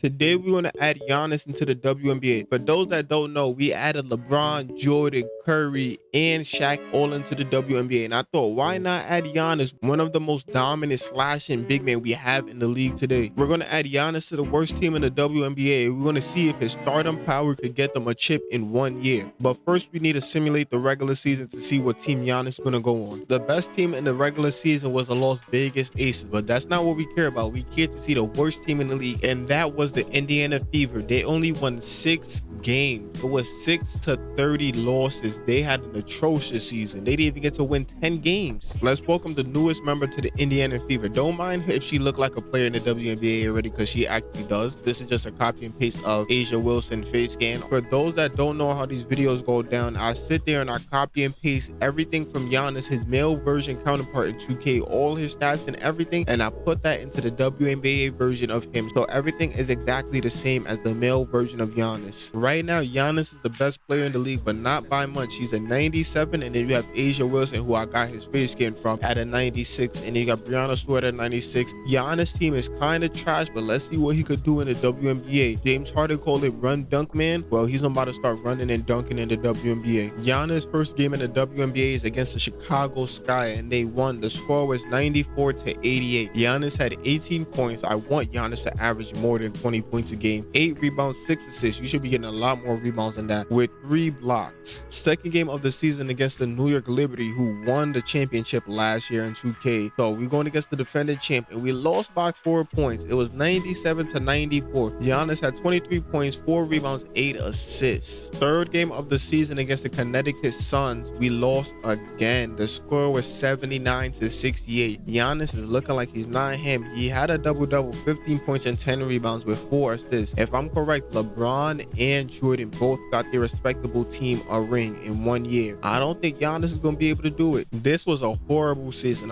Today we're going to add Giannis into the WNBA. For those that don't know, we added LeBron, Jordan, Curry, and Shaq all into the WNBA. And I thought, why not add Giannis, one of the most dominant slashing big men we have in the league today? We're going to add Giannis to the worst team in the WNBA. We're going to see if his stardom power could get them a chip in 1 year. But first, we need to simulate the regular season to see what team Giannis is going to go on. The best team in the regular season was the Las Vegas Aces, but that's not what we care about. We care to see the worst team in the league, and that was the Indiana Fever. They only won 6 games. It was 6-30 losses. They had an atrocious season. They didn't even get to win 10 games. Let's welcome the newest member to the Indiana Fever. Don't mind if she looked like a player in the WNBA already, because she actually does. This is just a copy and paste of A'ja Wilson face scan. For those that don't know how these videos go down, I sit there and I copy and paste everything from Giannis, his male version counterpart in 2K, all his stats and everything, and I put that into the WNBA version of him. So everything is exactly the same as the male version of Giannis. Right now, Giannis is the best player in the league, but not by much. He's a 97, and then you have A'ja Wilson, who I got his face skin from, at a 96, and then you got Breanna Stewart at 96. Giannis' team is kind of trash, but let's see what he could do in the WNBA. James Harden called it run dunk man. Well, he's about to start running and dunking in the WNBA. Giannis' first game in the WNBA is against the Chicago Sky, and they won. The score was 94-88. Giannis had 18 points. I want Giannis to average more than 20 points a game. 8 rebounds, 6 assists. You should be getting a lot more rebounds than that, with 3 blocks. Second game of the season against the New York Liberty, who won the championship last year in 2K. So we're going against the defending champ, and we lost by 4 points. It was 97-94. Giannis had 23 points, 4 rebounds, 8 assists. Third game of the season against the Connecticut Suns, we lost again. The score was 79-68. Giannis is looking like he's not him. He had a double-double, 15 points and 10 rebounds with 4 assists. If I'm correct, LeBron and Jordan both got their respectable team a ring in 1 year. I don't think Giannis is going to be able to do it. This was a horrible season,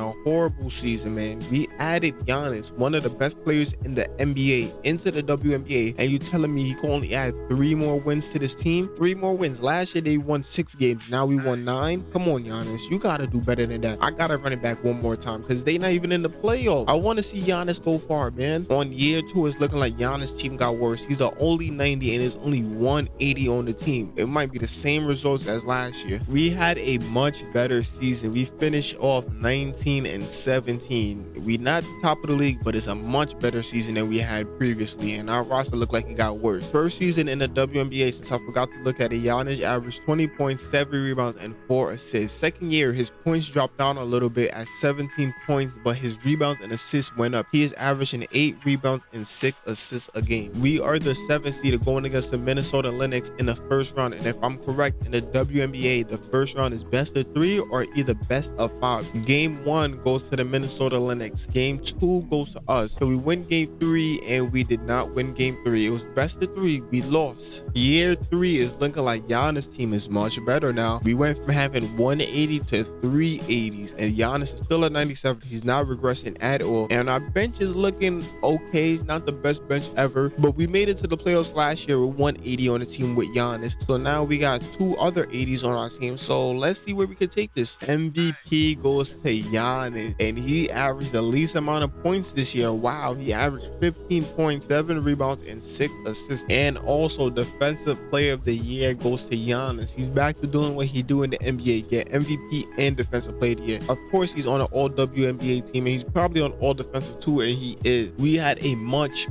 man. We added Giannis, one of the best players in the NBA, into the WNBA, and you telling me he can only add 3 more wins to this team? 3 more wins. Last year they won 6 games. Now we won 9. Come on, Giannis, you gotta do better than that. I gotta run it back one more time, because they not even in the playoffs. I want to see Giannis go far, man. On year 2, it's looking like Giannis' team got worse. He's the only 90, and there's only 180 on the team. It might be the same results as last year. We had a much better season. We finished off 19-17. We not the top of the league, but it's a much better season than we had previously, and our roster looked like it got worse. First season in the WNBA, since I forgot to look at it, Giannis averaged 20 points, 7 rebounds, and 4 assists. Second year, his points dropped down a little bit at 17 points, but his rebounds and assists went up. He is averaging 8 rebounds and 6 assists a game. We are the 7th seed going against the Minnesota Lynx in the first round, and if I'm correct, in the WNBA, the first round is best of 3 or either best of 5. Game 1 goes to the Minnesota Lynx. Game 2 goes to us. So we win game 3, and we did not win game 3. It was best of 3. We lost. Year 3 is looking like Giannis' team is much better now. We went from having 180 to 380s, and Giannis is still at 97. He's not regressing at all, and our bench is looking okay. It's not the best bench ever, but we made it to the playoffs last year with 180 on the team with Giannis. So now we got 2 other 80s on our team. So let's see where we can take this. MVP goes to Giannis, and he averaged the least amount of points this year. Wow, he averaged 15 points, 7 rebounds, and 6 assists. And also defensive player of the year goes to Giannis. He's back to doing what he do in the NBA, get MVP and defensive player of the year. Of course, he's on an all WNBA team, and he's probably on all defensive too, and he is. We had a much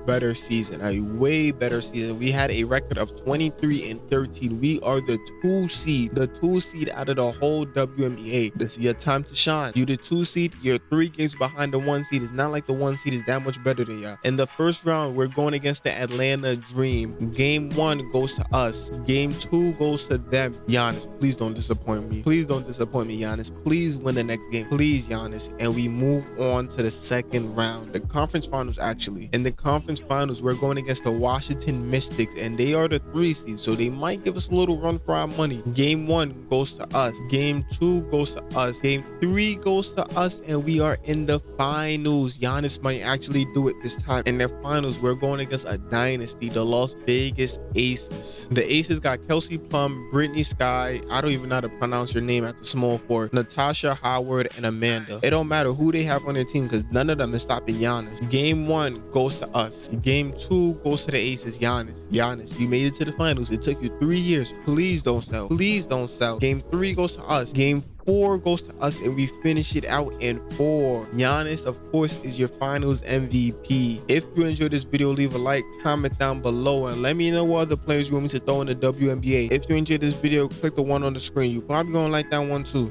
better season, a way better season. We had a record of 23-13. We are the 2 seed out of the whole WNBA. This is your time to shine. You the 2 seed, you're 3 games behind the 1 seed. It's not like the 1 seed is that much better than y'all. In the first round, we're going against the Atlanta Dream. Game 1 goes to us. Game 2 goes to them. Giannis, please don't disappoint me. Please don't disappoint me, Giannis. Please win the next game. Please, Giannis. And we move on to the second round, the conference finals actually. In the conference finals, we're going against the Washington Mystics. and they are the 3 seed, so they might give us a little run for our money. Game 1 goes to us. Game 2 goes to us. Game 3 goes to us, and we are in the finals. Giannis might actually do it this time. In the finals, we're going against a dynasty, the Las Vegas Aces. The Aces got Kelsey Plum, Brittany Sky, I don't even know how to pronounce your name at the small forward, Natasha Howard, and Amanda. It don't matter who they have on their team because none of them is stopping Giannis. Game 1 goes to us. Game 2 goes to the Aces. Giannis, you made it to the finals. It took you 3 years. Please don't sell. Please don't sell. Game 3 goes to us. Game 4 goes to us, and we finish it out in 4. Giannis, of course, is your finals MVP. If you enjoyed this video, leave a like, comment down below, and let me know what other players you want me to throw in the WNBA. If you enjoyed this video, click the one on the screen. You probably gonna like that one too.